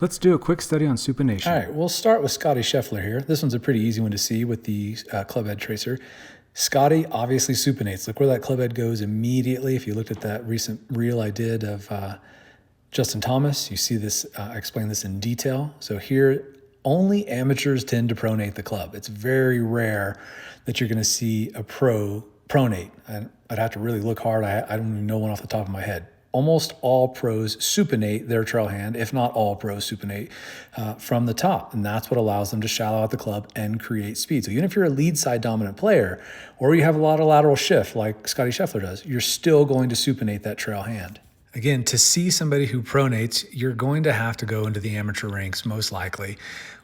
Let's do a quick study on supination. All right, we'll start with Scotty Sheffler here. This one's a pretty easy one to see with the club head tracer. Scotty obviously supinates. Look where that club head goes immediately. If you looked at that recent reel I did of Justin Thomas, you see this, I explain this in detail. So here, only amateurs tend to pronate the club. It's very rare that you're gonna see a pro pronate. I'd have to really look hard. I don't even know one off the top of my head. Almost all pros supinate their trail hand, if not all pros supinate from the top. And that's what allows them to shallow out the club and create speed. So even if you're a lead side dominant player, or you have a lot of lateral shift like Scotty Sheffler does, you're still going to supinate that trail hand. Again, to see somebody who pronates, you're going to have to go into the amateur ranks, most likely.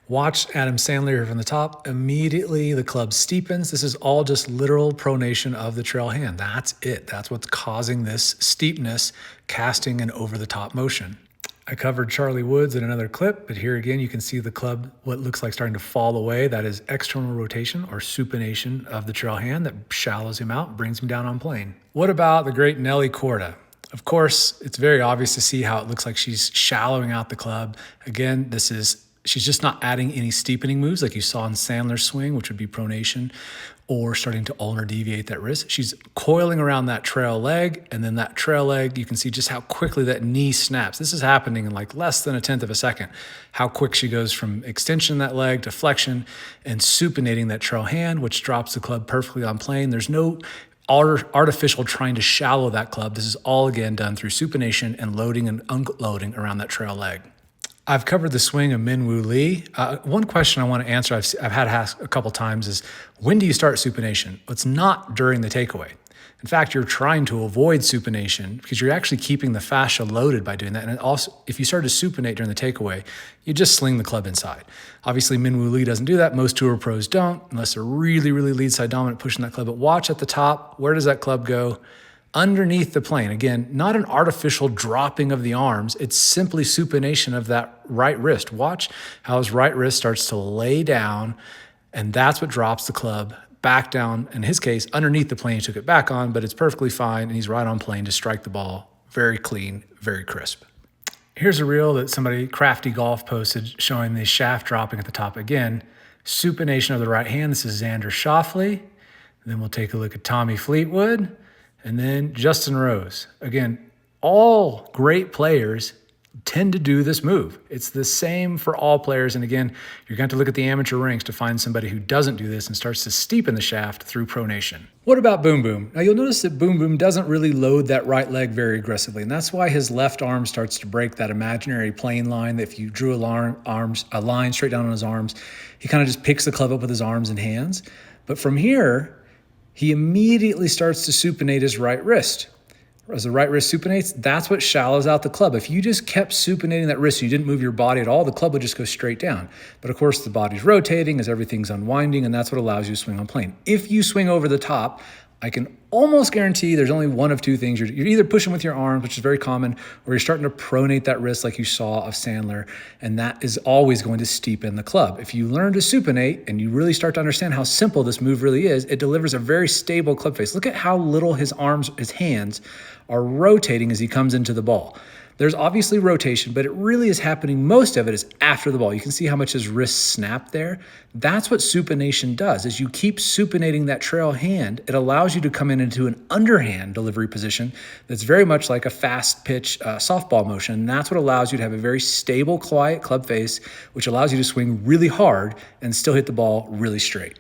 Watch Adam Sandler here from the top. Immediately the club steepens. This is all just literal pronation of the trail hand. That's it. That's what's causing this steepness, casting and over the top motion. I covered Charlie Woods in another clip, but here again, you can see the club, what looks like starting to fall away. That is external rotation or supination of the trail hand that shallows him out, brings him down on plane. What about the great Nelly Korda? Of course, it's very obvious to see how it looks like she's shallowing out the club. Again, she's just not adding any steepening moves like you saw in Sandler's swing, which would be pronation, or starting to ulnar deviate that wrist. She's coiling around that trail leg, and then that trail leg, you can see just how quickly that knee snaps. This is happening in like less than 1/10 of a second. How quick she goes from extension of that leg to flexion and supinating that trail hand, which drops the club perfectly on plane. There's no artificial trying to shallow that club. This is all again done through supination and loading and unloading around that trail leg. I've covered the swing of Min Woo Lee. One question I want to answer, I've had asked a couple times is, when do you start supination? Well, it's not during the takeaway. In fact, you're trying to avoid supination because you're actually keeping the fascia loaded by doing that. And also, if you start to supinate during the takeaway, you just sling the club inside. Obviously, Min Woo Lee doesn't do that. Most tour pros don't, unless they're really, really lead side dominant pushing that club. But watch at the top, where does that club go? Underneath the plane. Again, not an artificial dropping of the arms. It's simply supination of that right wrist. Watch how his right wrist starts to lay down, and that's what drops the club back down. In his case, underneath the plane, he took it back on, but it's perfectly fine, and he's right on plane to strike the ball. Very clean, very crisp. Here's a reel that somebody, Crafty Golf, posted showing the shaft dropping at the top. Again, supination of the right hand. This is Xander Schley. Then we'll take a look at Tommy Fleetwood. And then Justin Rose. Again, all great players tend to do this move. It's the same for all players. And again, you're going to look at the amateur ranks to find somebody who doesn't do this and starts to steepen the shaft through pronation. What about Boom Boom? Now you'll notice that Boom Boom doesn't really load that right leg very aggressively. And that's why his left arm starts to break that imaginary plane line. If you drew a line straight down on his arms, he kind of just picks the club up with his arms and hands. But from here, he immediately starts to supinate his right wrist. As the right wrist supinates, that's what shallows out the club. If you just kept supinating that wrist, you didn't move your body at all, the club would just go straight down. But of course, the body's rotating as everything's unwinding, and that's what allows you to swing on plane. If you swing over the top, I can almost guarantee there's only one of two things. You're either pushing with your arms, which is very common, or you're starting to pronate that wrist like you saw of Sandler, and that is always going to steepen the club. If you learn to supinate and you really start to understand how simple this move really is, it delivers a very stable club face. Look at how little his hands are rotating as he comes into the ball. There's obviously rotation, but it really is happening, most of it is after the ball. You can see how much his wrists snap there. That's what supination does. As you keep supinating that trail hand, it allows you to come into an underhand delivery position that's very much like a fast pitch softball motion. And that's what allows you to have a very stable, quiet club face, which allows you to swing really hard and still hit the ball really straight.